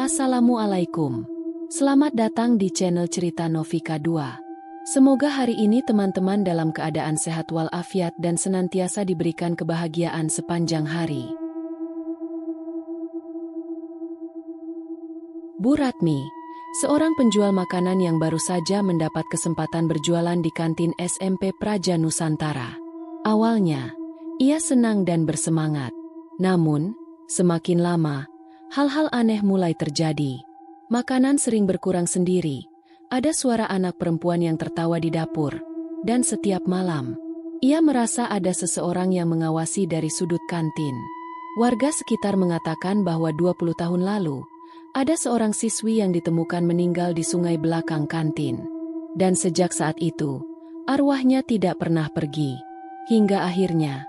Assalamualaikum. Selamat datang di channel Cerita Novika 2. Semoga hari ini teman-teman dalam keadaan sehat walafiat dan senantiasa diberikan kebahagiaan sepanjang hari. Bu Ratmi, seorang penjual makanan yang baru saja mendapat kesempatan berjualan di kantin SMP Praja Nusantara. Awalnya, ia senang dan bersemangat. Namun, semakin lama, hal-hal aneh mulai terjadi. Makanan sering berkurang sendiri. Ada suara anak perempuan yang tertawa di dapur. Dan setiap malam, ia merasa ada seseorang yang mengawasi dari sudut kantin. Warga sekitar mengatakan bahwa 20 tahun lalu, ada seorang siswi yang ditemukan meninggal di sungai belakang kantin. Dan sejak saat itu, arwahnya tidak pernah pergi. Hingga akhirnya,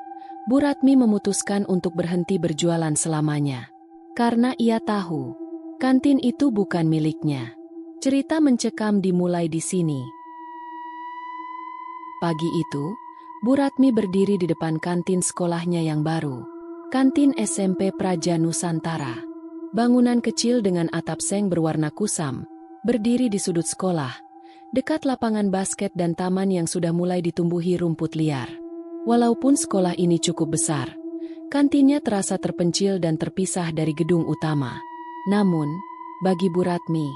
Bu Ratmi memutuskan untuk berhenti berjualan selamanya. Karena ia tahu, kantin itu bukan miliknya. Cerita mencekam dimulai di sini. Pagi itu, Bu Ratmi berdiri di depan kantin sekolahnya yang baru. Kantin SMP Praja Nusantara. Bangunan kecil dengan atap seng berwarna kusam, berdiri di sudut sekolah, dekat lapangan basket dan taman yang sudah mulai ditumbuhi rumput liar. Walaupun sekolah ini cukup besar, kantinnya terasa terpencil dan terpisah dari gedung utama. Namun, bagi Bu Ratmi,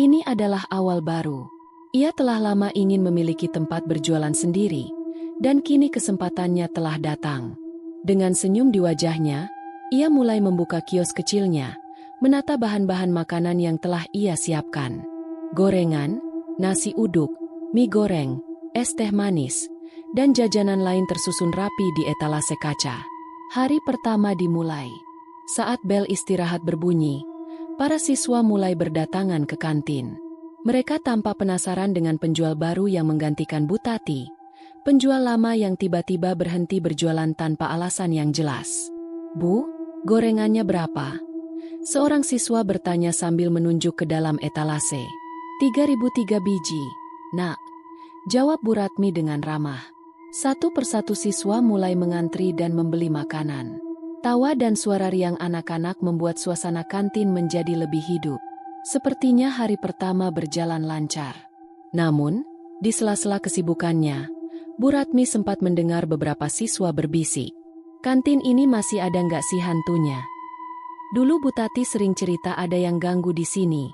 ini adalah awal baru. Ia telah lama ingin memiliki tempat berjualan sendiri, dan kini kesempatannya telah datang. Dengan senyum di wajahnya, ia mulai membuka kios kecilnya, menata bahan-bahan makanan yang telah ia siapkan. Gorengan, nasi uduk, mie goreng, es teh manis, dan jajanan lain tersusun rapi di etalase kaca. Hari pertama dimulai. Saat bel istirahat berbunyi, para siswa mulai berdatangan ke kantin. Mereka tampak penasaran dengan penjual baru yang menggantikan Bu Tati, penjual lama yang tiba-tiba berhenti berjualan tanpa alasan yang jelas. "Bu, gorengannya berapa?" Seorang siswa bertanya sambil menunjuk ke dalam etalase. 3.003 biji, Nak," jawab Bu Ratmi dengan ramah. Satu persatu siswa mulai mengantri dan membeli makanan. Tawa dan suara riang anak-anak membuat suasana kantin menjadi lebih hidup. Sepertinya hari pertama berjalan lancar. Namun, di sela-sela kesibukannya, Bu Ratmi sempat mendengar beberapa siswa berbisik. "Kantin ini masih ada nggak sih hantunya? Dulu Bu Tati sering cerita ada yang ganggu di sini."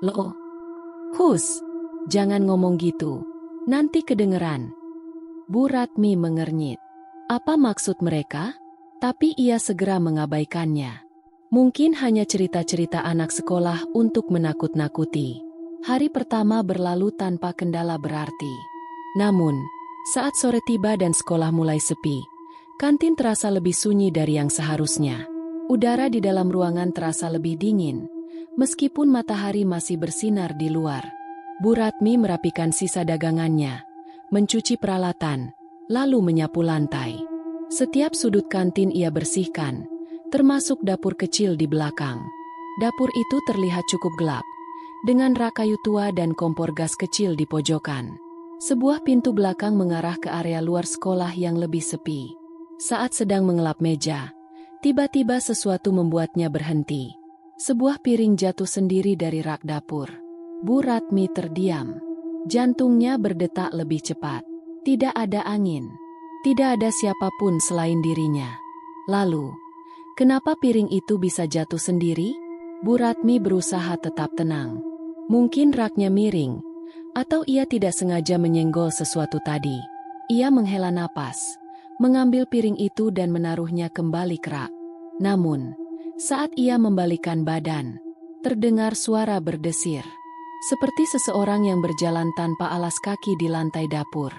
"Loh, hus, jangan ngomong gitu, nanti kedengeran." Bu Ratmi mengernyit. Apa maksud mereka? Tapi ia segera mengabaikannya. Mungkin hanya cerita-cerita anak sekolah untuk menakut-nakuti. Hari pertama berlalu tanpa kendala berarti. Namun, saat sore tiba dan sekolah mulai sepi, kantin terasa lebih sunyi dari yang seharusnya. Udara di dalam ruangan terasa lebih dingin, meskipun matahari masih bersinar di luar. Bu Ratmi merapikan sisa dagangannya, mencuci peralatan, lalu menyapu lantai. Setiap sudut kantin ia bersihkan, termasuk dapur kecil di belakang. Dapur itu terlihat cukup gelap, dengan rak kayu tua dan kompor gas kecil di pojokan. Sebuah pintu belakang mengarah ke area luar sekolah yang lebih sepi. Saat sedang mengelap meja, tiba-tiba sesuatu membuatnya berhenti. Sebuah piring jatuh sendiri dari rak dapur. Bu Ratmi terdiam. Jantungnya berdetak lebih cepat. Tidak ada angin. Tidak ada siapapun selain dirinya. Lalu, kenapa piring itu bisa jatuh sendiri? Bu Ratmi berusaha tetap tenang. Mungkin raknya miring, atau ia tidak sengaja menyenggol sesuatu tadi. Ia menghela napas, mengambil piring itu dan menaruhnya kembali ke rak. Namun, saat ia membalikkan badan, terdengar suara berdesir. Seperti seseorang yang berjalan tanpa alas kaki di lantai dapur.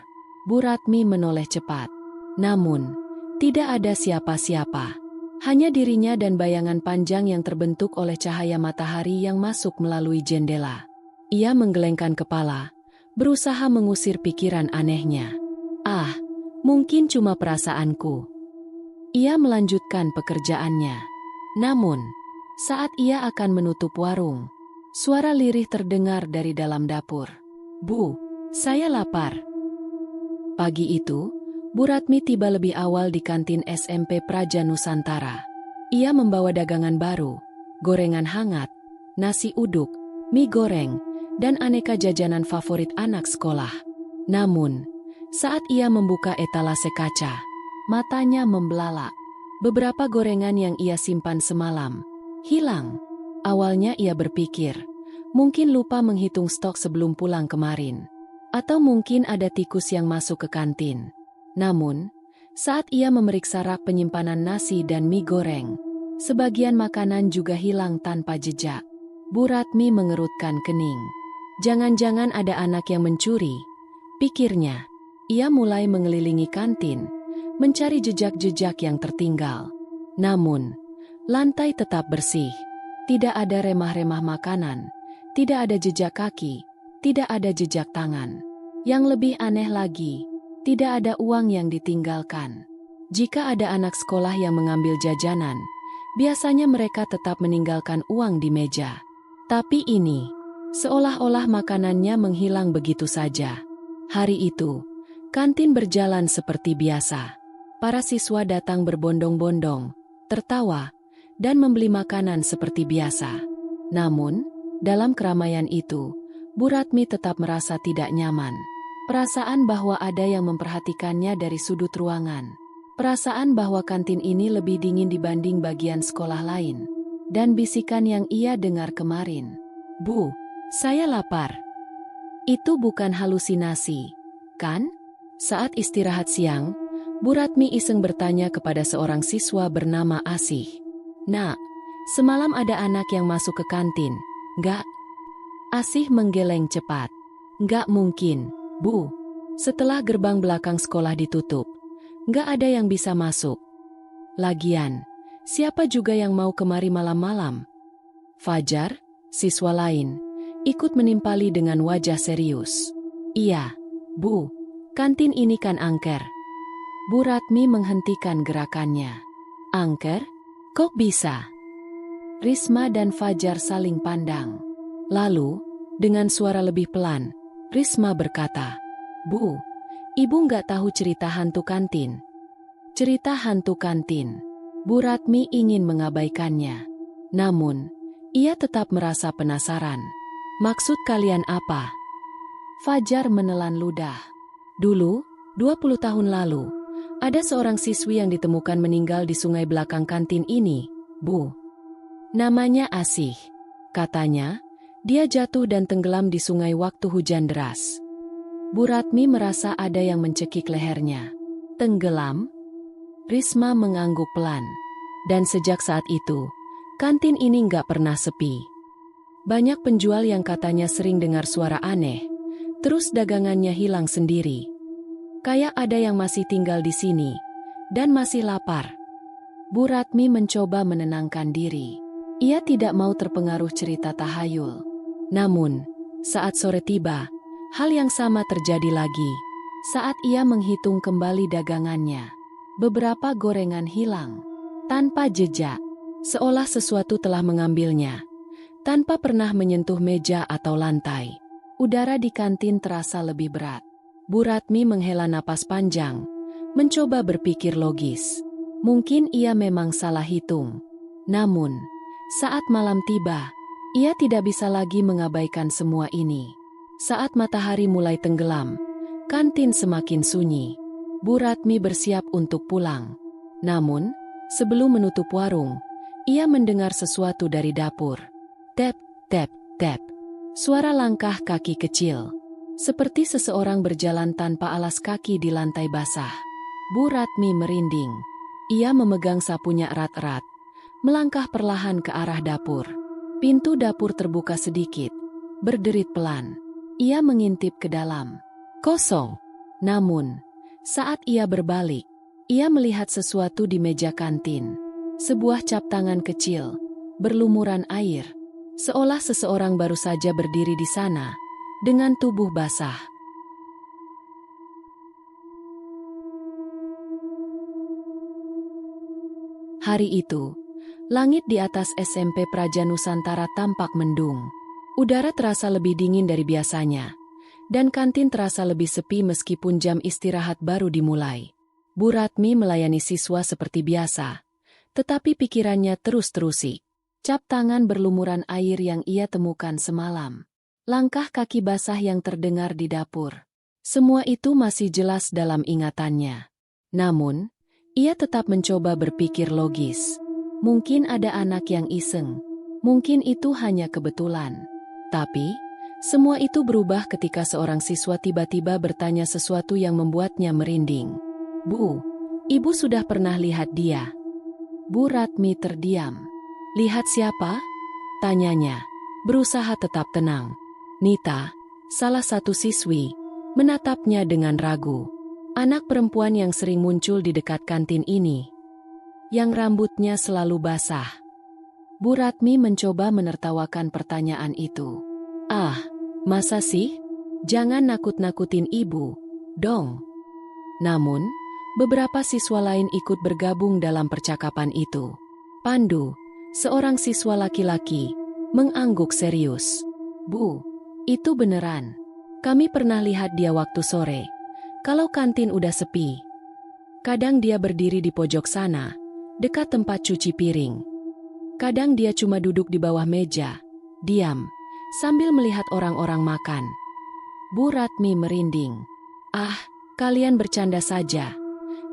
Bu Ratmi menoleh cepat. Namun, tidak ada siapa-siapa. Hanya dirinya dan bayangan panjang yang terbentuk oleh cahaya matahari yang masuk melalui jendela. Ia menggelengkan kepala, berusaha mengusir pikiran anehnya. "Ah, mungkin cuma perasaanku." Ia melanjutkan pekerjaannya. Namun, saat ia akan menutup warung, suara lirih terdengar dari dalam dapur. "Bu, saya lapar." Pagi itu, Bu Ratmi tiba lebih awal di kantin SMP Praja Nusantara. Ia membawa dagangan baru, gorengan hangat, nasi uduk, mie goreng, dan aneka jajanan favorit anak sekolah. Namun, saat ia membuka etalase kaca, matanya membelalak. Beberapa gorengan yang ia simpan semalam hilang. Awalnya ia berpikir, mungkin lupa menghitung stok sebelum pulang kemarin. Atau mungkin ada tikus yang masuk ke kantin. Namun, saat ia memeriksa rak penyimpanan nasi dan mie goreng, sebagian makanan juga hilang tanpa jejak. Bu Ratmi mengerutkan kening. Jangan-jangan ada anak yang mencuri, pikirnya. Ia mulai mengelilingi kantin, mencari jejak-jejak yang tertinggal. Namun, lantai tetap bersih. Tidak ada remah-remah makanan, tidak ada jejak kaki, tidak ada jejak tangan. Yang lebih aneh lagi, tidak ada uang yang ditinggalkan. Jika ada anak sekolah yang mengambil jajanan, biasanya mereka tetap meninggalkan uang di meja. Tapi ini, seolah-olah makanannya menghilang begitu saja. Hari itu, kantin berjalan seperti biasa. Para siswa datang berbondong-bondong, tertawa, dan membeli makanan seperti biasa. Namun, dalam keramaian itu, Bu Ratmi tetap merasa tidak nyaman. Perasaan bahwa ada yang memperhatikannya dari sudut ruangan. Perasaan bahwa kantin ini lebih dingin dibanding bagian sekolah lain. Dan bisikan yang ia dengar kemarin. "Bu, saya lapar." Itu bukan halusinasi, kan? Saat istirahat siang, Bu Ratmi iseng bertanya kepada seorang siswa bernama Asih. "Nak, semalam ada anak yang masuk ke kantin, nggak?" Asih menggeleng cepat. "Nggak mungkin, Bu. Setelah gerbang belakang sekolah ditutup, nggak ada yang bisa masuk. Lagian, siapa juga yang mau kemari malam-malam?" Fajar, siswa lain, ikut menimpali dengan wajah serius. "Iya, Bu, kantin ini kan angker." Bu Ratmi menghentikan gerakannya. "Angker? Kok bisa?" Risma dan Fajar saling pandang. Lalu, dengan suara lebih pelan, Risma berkata, "Bu, Ibu nggak tahu cerita hantu kantin." Cerita hantu kantin. Bu Ratmi ingin mengabaikannya. Namun, ia tetap merasa penasaran. "Maksud kalian apa?" Fajar menelan ludah. "Dulu, 20 tahun lalu, ada seorang siswi yang ditemukan meninggal di sungai belakang kantin ini, Bu. Namanya Asih. Katanya, dia jatuh dan tenggelam di sungai waktu hujan deras." Bu Ratmi merasa ada yang mencekik lehernya. "Tenggelam?" Risma mengangguk pelan. Dan sejak saat itu, kantin ini nggak pernah sepi. Banyak penjual yang katanya sering dengar suara aneh, terus dagangannya hilang sendiri. Kayak ada yang masih tinggal di sini, dan masih lapar. Bu Ratmi mencoba menenangkan diri. Ia tidak mau terpengaruh cerita tahayul. Namun, saat sore tiba, hal yang sama terjadi lagi. Saat ia menghitung kembali dagangannya, beberapa gorengan hilang. Tanpa jejak, seolah sesuatu telah mengambilnya. Tanpa pernah menyentuh meja atau lantai, udara di kantin terasa lebih berat. Bu Ratmi menghela napas panjang, mencoba berpikir logis. Mungkin ia memang salah hitung. Namun, saat malam tiba, ia tidak bisa lagi mengabaikan semua ini. Saat matahari mulai tenggelam, kantin semakin sunyi. Bu Ratmi bersiap untuk pulang. Namun, sebelum menutup warung, ia mendengar sesuatu dari dapur. Tap, tap, tap. Suara langkah kaki kecil. Seperti seseorang berjalan tanpa alas kaki di lantai basah. Bu Ratmi merinding. Ia memegang sapunya erat-erat, melangkah perlahan ke arah dapur. Pintu dapur terbuka sedikit, berderit pelan. Ia mengintip ke dalam. Kosong. Namun, saat ia berbalik, ia melihat sesuatu di meja kantin. Sebuah cap tangan kecil, berlumuran air. Seolah seseorang baru saja berdiri di sana, dengan tubuh basah. Hari itu, langit di atas SMP Praja Nusantara tampak mendung. Udara terasa lebih dingin dari biasanya, dan kantin terasa lebih sepi meskipun jam istirahat baru dimulai. Bu Ratmi melayani siswa seperti biasa, tetapi pikirannya terus-terusi. cap tangan berlumuran air yang ia temukan semalam. Langkah kaki basah yang terdengar di dapur. Semua itu masih jelas dalam ingatannya. Namun, ia tetap mencoba berpikir logis. Mungkin ada anak yang iseng. Mungkin itu hanya kebetulan. Tapi, semua itu berubah ketika seorang siswa tiba-tiba bertanya sesuatu yang membuatnya merinding. "Bu, ibu sudah pernah lihat dia?" Bu Ratmi terdiam. "Lihat siapa?" tanyanya, berusaha tetap tenang. Nita, salah satu siswi, menatapnya dengan ragu. Anak perempuan yang sering muncul di dekat kantin ini, yang rambutnya selalu basah. Bu Ratmi mencoba menertawakan pertanyaan itu. "Ah, masa sih? Jangan nakut-nakutin ibu, dong." Namun, beberapa siswa lain ikut bergabung dalam percakapan itu. Pandu, seorang siswa laki-laki, mengangguk serius. "Bu, itu beneran. Kami pernah lihat dia waktu sore. Kalau kantin udah sepi. Kadang dia berdiri di pojok sana, dekat tempat cuci piring. Kadang dia cuma duduk di bawah meja, diam, sambil melihat orang-orang makan." Bu Ratmi merinding. "Ah, kalian bercanda saja,"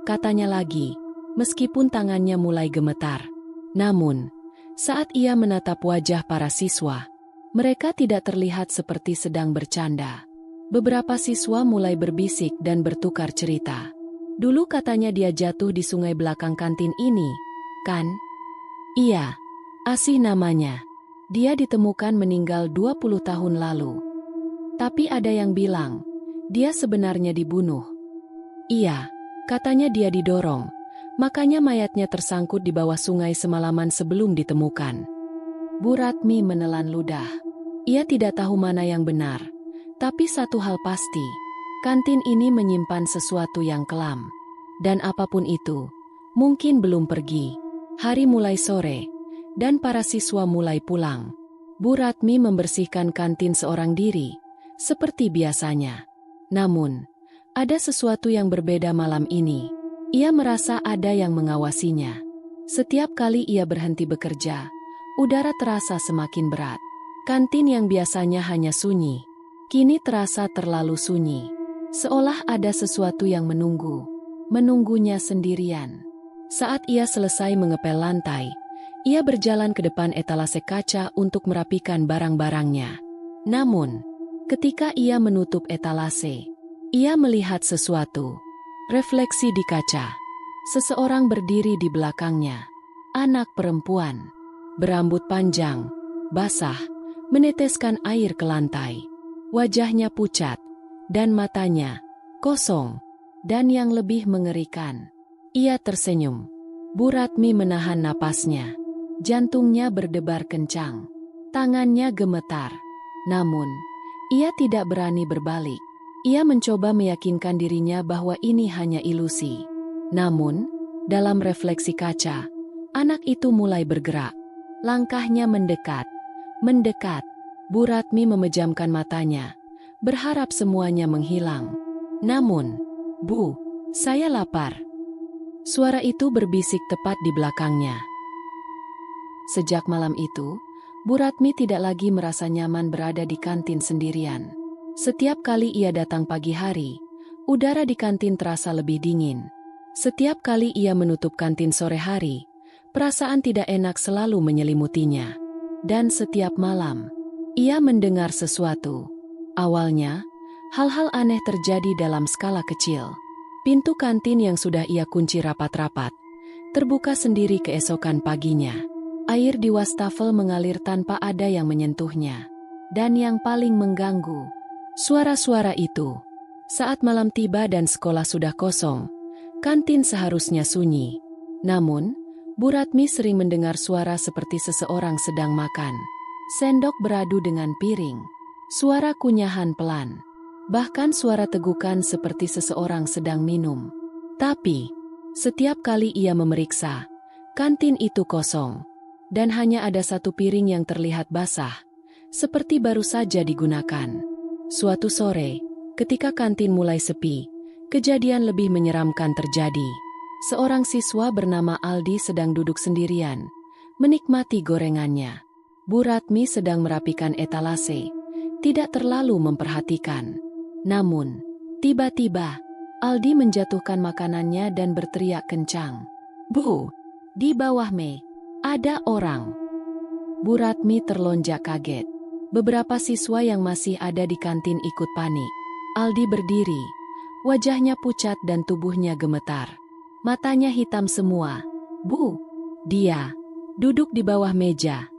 katanya lagi, meskipun tangannya mulai gemetar. Namun, saat ia menatap wajah para siswa, mereka tidak terlihat seperti sedang bercanda. Beberapa siswa mulai berbisik dan bertukar cerita. "Dulu katanya dia jatuh di sungai belakang kantin ini, kan?" "Iya, Asih namanya. Dia ditemukan meninggal 20 tahun lalu. Tapi ada yang bilang, dia sebenarnya dibunuh." "Iya, katanya dia didorong, makanya mayatnya tersangkut di bawah sungai semalaman sebelum ditemukan." Bu Ratmi menelan ludah. Ia tidak tahu mana yang benar, tapi satu hal pasti, kantin ini menyimpan sesuatu yang kelam. Dan apapun itu, mungkin belum pergi. Hari mulai sore, dan para siswa mulai pulang. Bu Ratmi membersihkan kantin seorang diri, seperti biasanya. Namun, ada sesuatu yang berbeda malam ini. Ia merasa ada yang mengawasinya. Setiap kali ia berhenti bekerja, udara terasa semakin berat. Kantin yang biasanya hanya sunyi, kini terasa terlalu sunyi. Seolah ada sesuatu yang menunggunya sendirian. Saat ia selesai mengepel lantai, ia berjalan ke depan etalase kaca untuk merapikan barang-barangnya. Namun, ketika ia menutup etalase, ia melihat sesuatu. Refleksi di kaca. Seseorang berdiri di belakangnya. Anak perempuan, berambut panjang, basah, meneteskan air ke lantai. Wajahnya pucat, dan matanya kosong. Dan yang lebih mengerikan, ia tersenyum. Bu Ratmi menahan napasnya. Jantungnya berdebar kencang. Tangannya gemetar. Namun, ia tidak berani berbalik. Ia mencoba meyakinkan dirinya bahwa ini hanya ilusi. Namun, dalam refleksi kaca, anak itu mulai bergerak. Langkahnya mendekat. Bu Ratmi memejamkan matanya, berharap semuanya menghilang. Namun, "Bu, saya lapar." Suara itu berbisik tepat di belakangnya. Sejak malam itu, Bu Ratmi tidak lagi merasa nyaman berada di kantin sendirian. Setiap kali ia datang pagi hari, udara di kantin terasa lebih dingin. Setiap kali ia menutup kantin sore hari, perasaan tidak enak selalu menyelimutinya. Dan setiap malam, ia mendengar sesuatu. Awalnya, hal-hal aneh terjadi dalam skala kecil. Pintu kantin yang sudah ia kunci rapat-rapat terbuka sendiri keesokan paginya. Air di wastafel mengalir tanpa ada yang menyentuhnya. Dan yang paling mengganggu, suara-suara itu. Saat malam tiba dan sekolah sudah kosong, kantin seharusnya sunyi. Namun, Bu Ratmi sering mendengar suara seperti seseorang sedang makan. Sendok beradu dengan piring. Suara kunyahan pelan. Bahkan suara tegukan seperti seseorang sedang minum. Tapi, setiap kali ia memeriksa, kantin itu kosong. Dan hanya ada satu piring yang terlihat basah, seperti baru saja digunakan. Suatu sore, ketika kantin mulai sepi, kejadian lebih menyeramkan terjadi. Seorang siswa bernama Aldi sedang duduk sendirian, menikmati gorengannya. Bu Ratmi sedang merapikan etalase, tidak terlalu memperhatikan. Namun, tiba-tiba, Aldi menjatuhkan makanannya dan berteriak kencang. "Bu, di bawah Me, ada orang." Bu Ratmi terlonjak kaget. Beberapa siswa yang masih ada di kantin ikut panik. Aldi berdiri, wajahnya pucat dan tubuhnya gemetar. Matanya hitam semua. "Bu, dia duduk di bawah meja."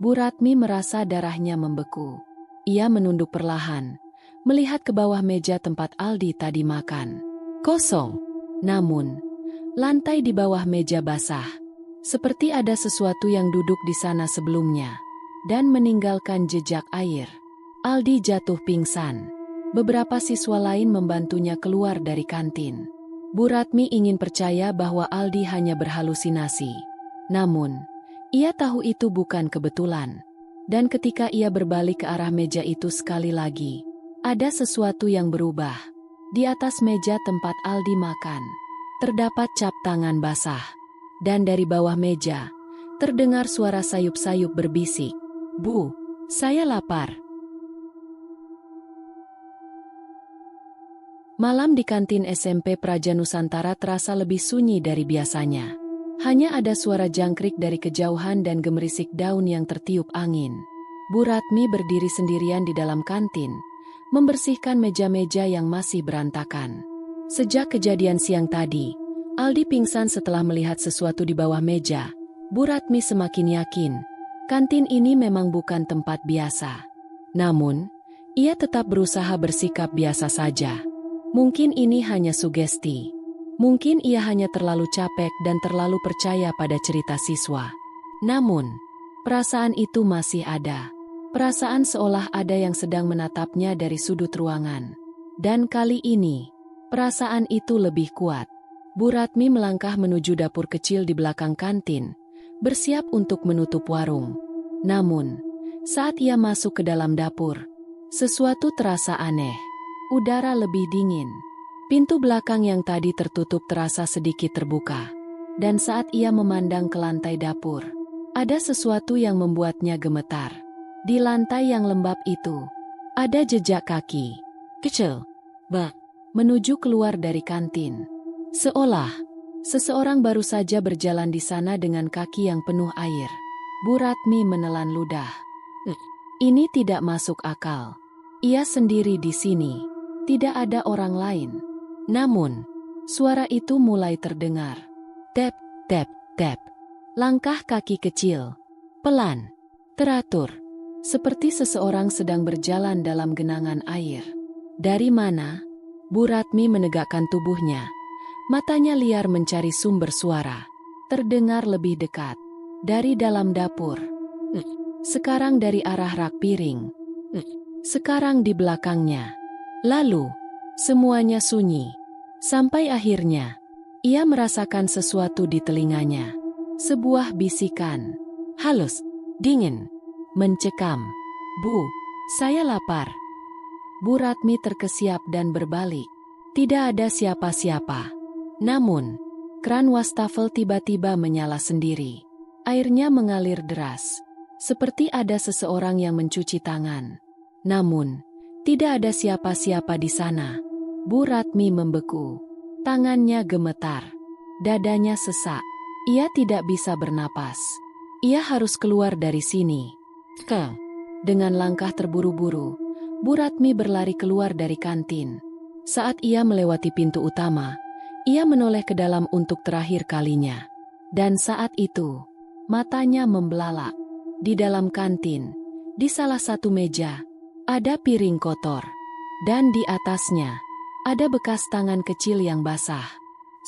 Bu Ratmi merasa darahnya membeku. Ia menunduk perlahan, melihat ke bawah meja tempat Aldi tadi makan. Kosong. Namun, lantai di bawah meja basah. Seperti ada sesuatu yang duduk di sana sebelumnya dan meninggalkan jejak air. Aldi jatuh pingsan. Beberapa siswa lain membantunya keluar dari kantin. Bu Ratmi ingin percaya bahwa Aldi hanya berhalusinasi. Namun, ia tahu itu bukan kebetulan. Dan ketika ia berbalik ke arah meja itu sekali lagi, ada sesuatu yang berubah. Di atas meja tempat Aldi makan, terdapat cap tangan basah. Dan dari bawah meja, terdengar suara sayup-sayup berbisik. "Bu, saya lapar." Malam di kantin SMP Praja Nusantara terasa lebih sunyi dari biasanya. Hanya ada suara jangkrik dari kejauhan dan gemerisik daun yang tertiup angin. Bu Ratmi berdiri sendirian di dalam kantin, membersihkan meja-meja yang masih berantakan. Sejak kejadian siang tadi, Aldi pingsan setelah melihat sesuatu di bawah meja. Bu Ratmi semakin yakin, kantin ini memang bukan tempat biasa. Namun, ia tetap berusaha bersikap biasa saja. Mungkin ini hanya sugesti. Mungkin ia hanya terlalu capek dan terlalu percaya pada cerita siswa. Namun, perasaan itu masih ada. Perasaan seolah ada yang sedang menatapnya dari sudut ruangan. Dan kali ini, perasaan itu lebih kuat. Bu Ratmi melangkah menuju dapur kecil di belakang kantin, bersiap untuk menutup warung. Namun, saat ia masuk ke dalam dapur, sesuatu terasa aneh. Udara lebih dingin. Pintu belakang yang tadi tertutup terasa sedikit terbuka. Dan saat ia memandang ke lantai dapur, ada sesuatu yang membuatnya gemetar. Di lantai yang lembab itu, ada jejak kaki kecil, menuju keluar dari kantin. Seolah seseorang baru saja berjalan di sana dengan kaki yang penuh air. Bu Ratmi menelan ludah. Ini tidak masuk akal. Ia sendiri di sini. Tidak ada orang lain. Namun, suara itu mulai terdengar. Tap, tap, tap. Langkah kaki kecil. Pelan. Teratur. Seperti seseorang sedang berjalan dalam genangan air. Dari mana? Bu Ratmi menegakkan tubuhnya. Matanya liar mencari sumber suara. Terdengar lebih dekat. Dari dalam dapur. Sekarang dari arah rak piring. Sekarang di belakangnya. Lalu, semuanya sunyi. Sampai akhirnya, ia merasakan sesuatu di telinganya. Sebuah bisikan. Halus, dingin, mencekam. "Bu, saya lapar." Bu Ratmi terkesiap dan berbalik. Tidak ada siapa-siapa. Namun, keran wastafel tiba-tiba menyala sendiri. Airnya mengalir deras. Seperti ada seseorang yang mencuci tangan. Namun, tidak ada siapa-siapa di sana. Bu Ratmi membeku. Tangannya gemetar. Dadanya sesak. Ia tidak bisa bernapas. Ia harus keluar dari sini. Dengan langkah terburu-buru, Bu Ratmi berlari keluar dari kantin. Saat ia melewati pintu utama, ia menoleh ke dalam untuk terakhir kalinya. Dan saat itu, matanya membelalak. Di dalam kantin, di salah satu meja, ada piring kotor. Dan di atasnya, ada bekas tangan kecil yang basah.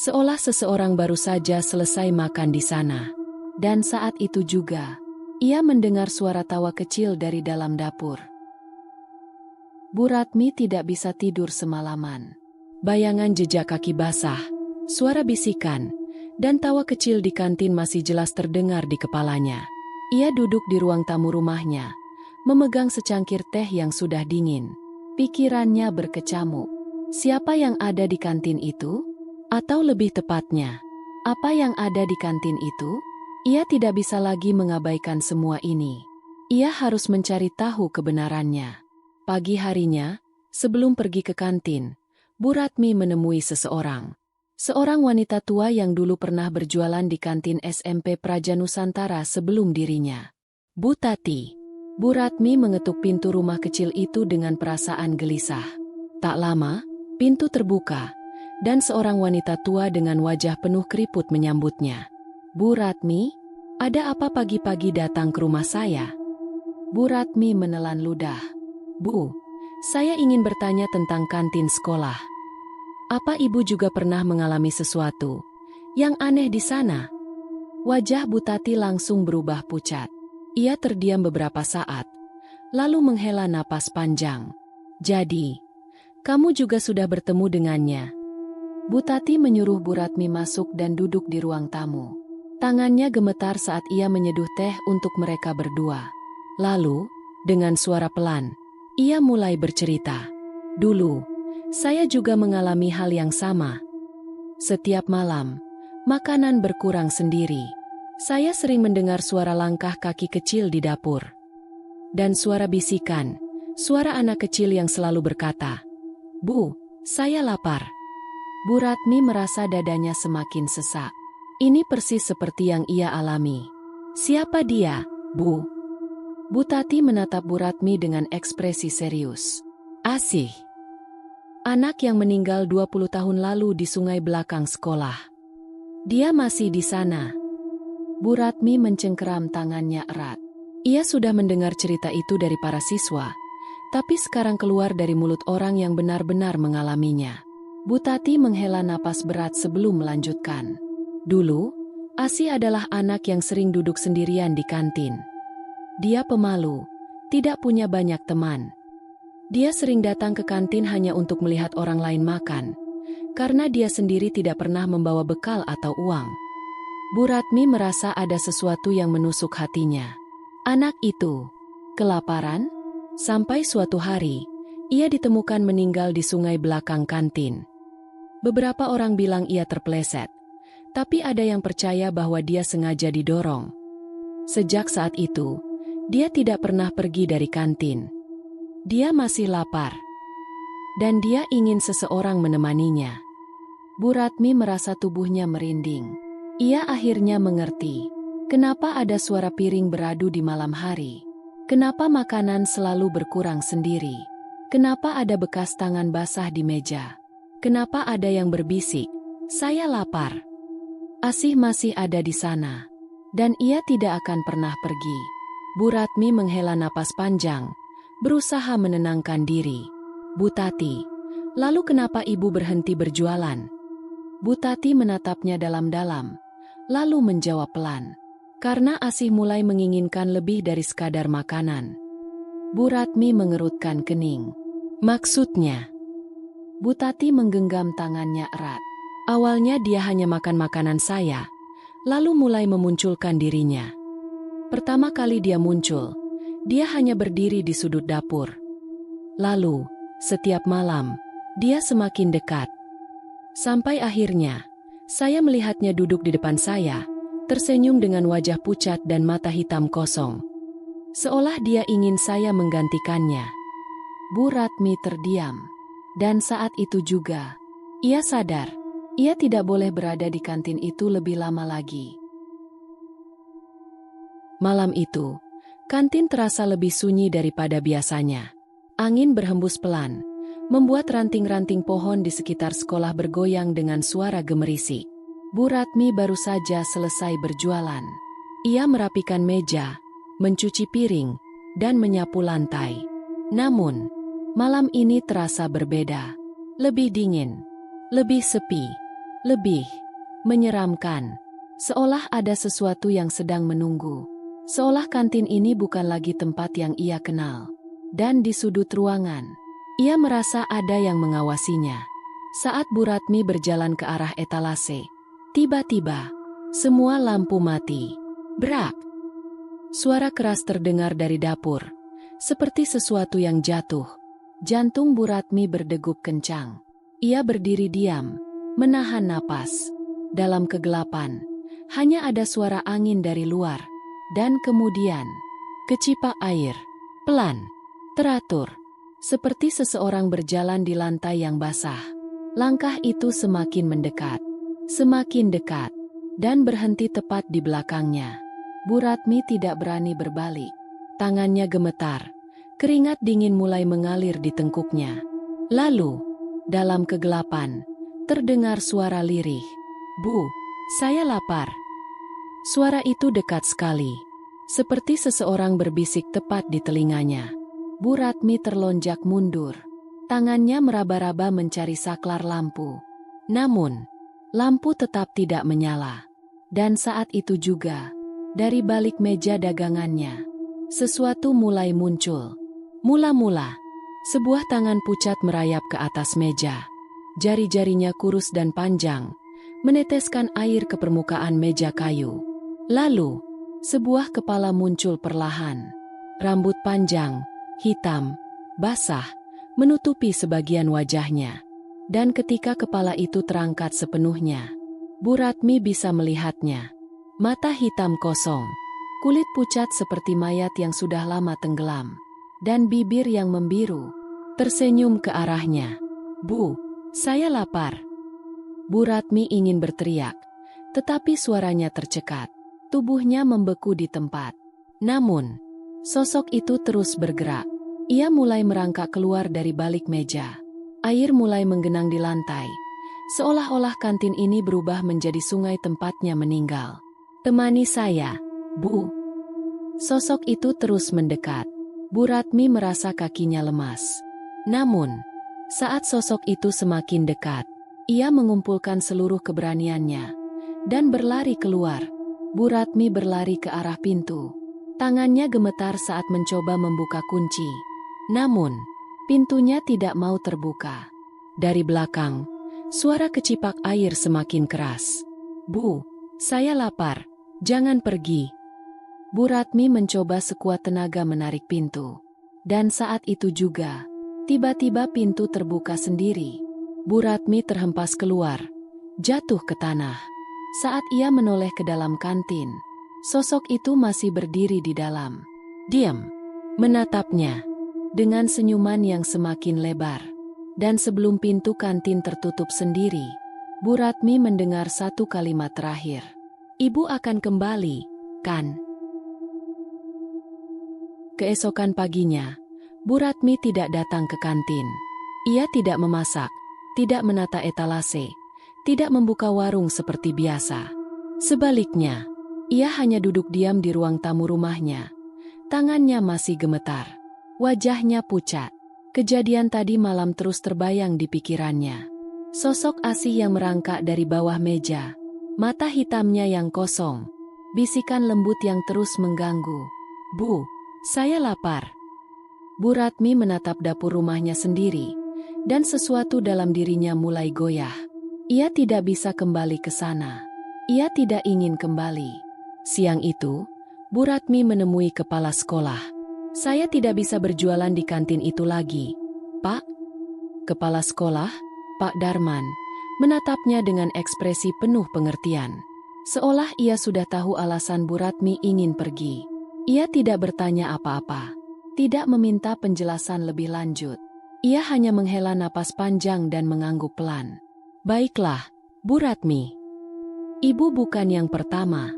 Seolah seseorang baru saja selesai makan di sana. Dan saat itu juga, ia mendengar suara tawa kecil dari dalam dapur. Bu Ratmi tidak bisa tidur semalaman. Bayangan jejak kaki basah, suara bisikan, dan tawa kecil di kantin masih jelas terdengar di kepalanya. Ia duduk di ruang tamu rumahnya, memegang secangkir teh yang sudah dingin. Pikirannya berkecamuk. Siapa yang ada di kantin itu? Atau lebih tepatnya, apa yang ada di kantin itu? Ia tidak bisa lagi mengabaikan semua ini. Ia harus mencari tahu kebenarannya. Pagi harinya, sebelum pergi ke kantin, Bu Ratmi menemui seseorang. Seorang wanita tua yang dulu pernah berjualan di kantin SMP Praja Nusantara sebelum dirinya. Bu Tati. Bu Ratmi mengetuk pintu rumah kecil itu dengan perasaan gelisah. Tak lama, pintu terbuka, dan seorang wanita tua dengan wajah penuh keriput menyambutnya. Bu Ratmi, ada apa pagi-pagi datang ke rumah saya? Bu Ratmi menelan ludah. Bu, saya ingin bertanya tentang kantin sekolah. Apa ibu juga pernah mengalami sesuatu yang aneh di sana? Wajah Bu Tati langsung berubah pucat. Ia terdiam beberapa saat, lalu menghela napas panjang. Jadi, kamu juga sudah bertemu dengannya? Bu Tati menyuruh Bu Ratmi masuk dan duduk di ruang tamu. Tangannya gemetar saat ia menyeduh teh untuk mereka berdua. Lalu, dengan suara pelan, ia mulai bercerita. Dulu, saya juga mengalami hal yang sama. Setiap malam, makanan berkurang sendiri. Saya sering mendengar suara langkah kaki kecil di dapur. Dan suara bisikan, suara anak kecil yang selalu berkata, "Bu, saya lapar." Bu Ratmi merasa dadanya semakin sesak. Ini persis seperti yang ia alami. Siapa dia, Bu? Bu Tati menatap Bu Ratmi dengan ekspresi serius. Asih. Anak yang meninggal 20 tahun lalu di sungai belakang sekolah. Dia masih di sana. Bu Ratmi mencengkeram tangannya erat. Ia sudah mendengar cerita itu dari para siswa, tapi sekarang keluar dari mulut orang yang benar-benar mengalaminya. Bu Tati menghela napas berat sebelum melanjutkan. Dulu, Asih adalah anak yang sering duduk sendirian di kantin. Dia pemalu, tidak punya banyak teman. Dia sering datang ke kantin hanya untuk melihat orang lain makan, karena dia sendiri tidak pernah membawa bekal atau uang. Bu Ratmi merasa ada sesuatu yang menusuk hatinya. Anak itu kelaparan, sampai suatu hari, ia ditemukan meninggal di sungai belakang kantin. Beberapa orang bilang ia terpeleset, tapi ada yang percaya bahwa dia sengaja didorong. Sejak saat itu, dia tidak pernah pergi dari kantin. Dia masih lapar. Dan dia ingin seseorang menemaninya. Bu Ratmi merasa tubuhnya merinding. Ia akhirnya mengerti. Kenapa ada suara piring beradu di malam hari? Kenapa makanan selalu berkurang sendiri? Kenapa ada bekas tangan basah di meja? Kenapa ada yang berbisik, "Saya lapar"? Asih masih ada di sana. Dan ia tidak akan pernah pergi. Bu Ratmi menghela napas panjang, berusaha menenangkan diri. Bu Tati, lalu kenapa ibu berhenti berjualan? Bu Tati menatapnya dalam-dalam, lalu menjawab pelan. Karena Asih mulai menginginkan lebih dari sekadar makanan. Bu Ratmi mengerutkan kening. Maksudnya? Bu Tati menggenggam tangannya erat. Awalnya dia hanya makan makanan saya, lalu mulai memunculkan dirinya. Pertama kali dia muncul, dia hanya berdiri di sudut dapur. Lalu, setiap malam, dia semakin dekat. Sampai akhirnya, saya melihatnya duduk di depan saya, tersenyum dengan wajah pucat dan mata hitam kosong. Seolah dia ingin saya menggantikannya. Bu Ratmi terdiam. Dan saat itu juga, ia sadar, ia tidak boleh berada di kantin itu lebih lama lagi. Malam itu, kantin terasa lebih sunyi daripada biasanya. Angin berhembus pelan, membuat ranting-ranting pohon di sekitar sekolah bergoyang dengan suara gemerisik. Bu Ratmi baru saja selesai berjualan. Ia merapikan meja, mencuci piring, dan menyapu lantai. Namun, malam ini terasa berbeda. Lebih dingin, lebih sepi, lebih menyeramkan. Seolah ada sesuatu yang sedang menunggu. Seolah kantin ini bukan lagi tempat yang ia kenal. Dan di sudut ruangan, ia merasa ada yang mengawasinya. Saat Bu Ratmi berjalan ke arah etalase, tiba-tiba, semua lampu mati. Brak! Suara keras terdengar dari dapur, seperti sesuatu yang jatuh. Jantung Bu Ratmi berdegup kencang. Ia berdiri diam, menahan napas. Dalam kegelapan, Hanya ada suara angin dari luar. Dan kemudian, kecipak air. Pelan. Teratur. Seperti seseorang berjalan di lantai yang basah. Langkah itu semakin mendekat. Semakin dekat. Dan berhenti tepat di belakangnya. Bu Ratmi tidak berani berbalik. Tangannya gemetar. Keringat dingin mulai mengalir di tengkuknya. Lalu, dalam kegelapan, terdengar suara lirih. "Bu, saya lapar." Suara itu dekat sekali. Seperti seseorang berbisik tepat di telinganya. Bu Ratmi terlonjak mundur. Tangannya meraba-raba mencari saklar lampu. Namun, lampu tetap tidak menyala. Dan saat itu juga, dari balik meja dagangannya, sesuatu mulai muncul. Mula-mula, sebuah tangan pucat merayap ke atas meja. Jari-jarinya kurus dan panjang, meneteskan air ke permukaan meja kayu. Lalu, sebuah kepala muncul perlahan. Rambut panjang, hitam, basah, menutupi sebagian wajahnya. Dan ketika kepala itu terangkat sepenuhnya, Bu Ratmi bisa melihatnya. Mata hitam kosong, kulit pucat seperti mayat yang sudah lama tenggelam, dan bibir yang membiru. Tersenyum ke arahnya. "Bu, saya lapar." Bu Ratmi ingin berteriak, tetapi suaranya tercekat. Tubuhnya membeku di tempat. Namun, sosok itu terus bergerak. Ia mulai merangkak keluar dari balik meja. Air mulai menggenang di lantai. Seolah-olah kantin ini berubah menjadi sungai tempatnya meninggal. "Temani saya, Bu." Sosok itu terus mendekat. Bu Ratmi merasa kakinya lemas. Namun, saat sosok itu semakin dekat, ia mengumpulkan seluruh keberaniannya dan berlari keluar. Bu Ratmi berlari ke arah pintu. Tangannya gemetar saat mencoba membuka kunci. Namun, pintunya tidak mau terbuka. Dari belakang, suara kecipak air semakin keras. "Bu, saya lapar. Jangan pergi." Bu Ratmi mencoba sekuat tenaga menarik pintu. Dan saat itu juga, tiba-tiba pintu terbuka sendiri. Bu Ratmi terhempas keluar, jatuh ke tanah. Saat ia menoleh ke dalam kantin, sosok itu masih berdiri di dalam. Diam, menatapnya, dengan senyuman yang semakin lebar. Dan sebelum pintu kantin tertutup sendiri, Bu Ratmi mendengar satu kalimat terakhir. "Ibu akan kembali, kan?" Keesokan paginya, Bu Ratmi tidak datang ke kantin. Ia tidak memasak, tidak menata etalase, tidak membuka warung seperti biasa. Sebaliknya, ia hanya duduk diam di ruang tamu rumahnya. Tangannya masih gemetar, wajahnya pucat. Kejadian tadi malam terus terbayang di pikirannya. Sosok asih yang merangkak dari bawah meja, mata hitamnya yang kosong, bisikan lembut yang terus mengganggu. "Bu, saya lapar." Bu Ratmi menatap dapur rumahnya sendiri, dan sesuatu dalam dirinya mulai goyah. Ia tidak bisa kembali ke sana. Ia tidak ingin kembali. Siang itu, Bu Ratmi menemui kepala sekolah. "Saya tidak bisa berjualan di kantin itu lagi, Pak." Kepala sekolah, Pak Darman, menatapnya dengan ekspresi penuh pengertian. Seolah ia sudah tahu alasan Bu Ratmi ingin pergi. Ia tidak bertanya apa-apa, tidak meminta penjelasan lebih lanjut. Ia hanya menghela napas panjang dan mengangguk pelan. "Baiklah, Bu Ratmi. Ibu bukan yang pertama."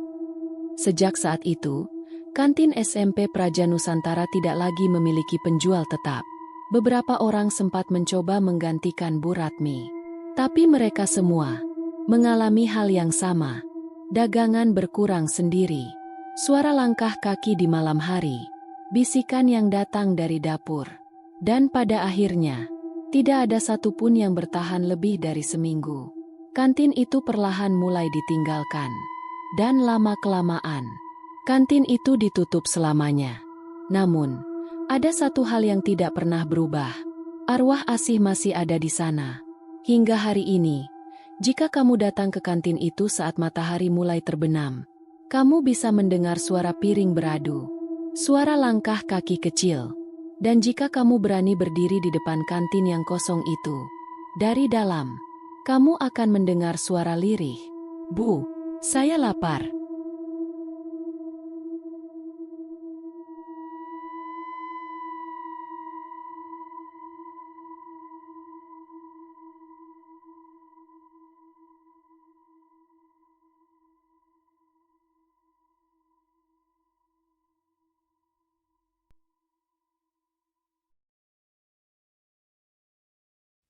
Sejak saat itu, kantin SMP Praja Nusantara tidak lagi memiliki penjual tetap. Beberapa orang sempat mencoba menggantikan Bu Ratmi. Tapi mereka semua mengalami hal yang sama. Dagangan berkurang sendiri. Suara langkah kaki di malam hari. Bisikan yang datang dari dapur. Dan pada akhirnya, tidak ada satupun yang bertahan lebih dari seminggu. Kantin itu perlahan mulai ditinggalkan. Dan lama-kelamaan, kantin itu ditutup selamanya. Namun, ada satu hal yang tidak pernah berubah. Arwah asih masih ada di sana. Hingga hari ini, jika kamu datang ke kantin itu saat matahari mulai terbenam, kamu bisa mendengar suara piring beradu, suara langkah kaki kecil. Dan jika kamu berani berdiri di depan kantin yang kosong itu, dari dalam, kamu akan mendengar suara lirih. "Bu, Saya lapar.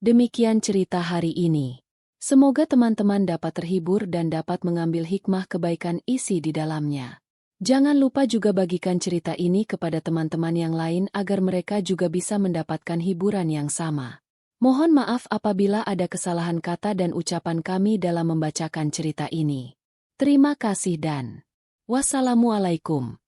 Demikian cerita hari ini. Semoga teman-teman dapat terhibur dan dapat mengambil hikmah kebaikan isi di dalamnya. Jangan lupa juga bagikan cerita ini kepada teman-teman yang lain agar mereka juga bisa mendapatkan hiburan yang sama. Mohon maaf apabila ada kesalahan kata dan ucapan kami dalam membacakan cerita ini. Terima kasih dan wassalamualaikum.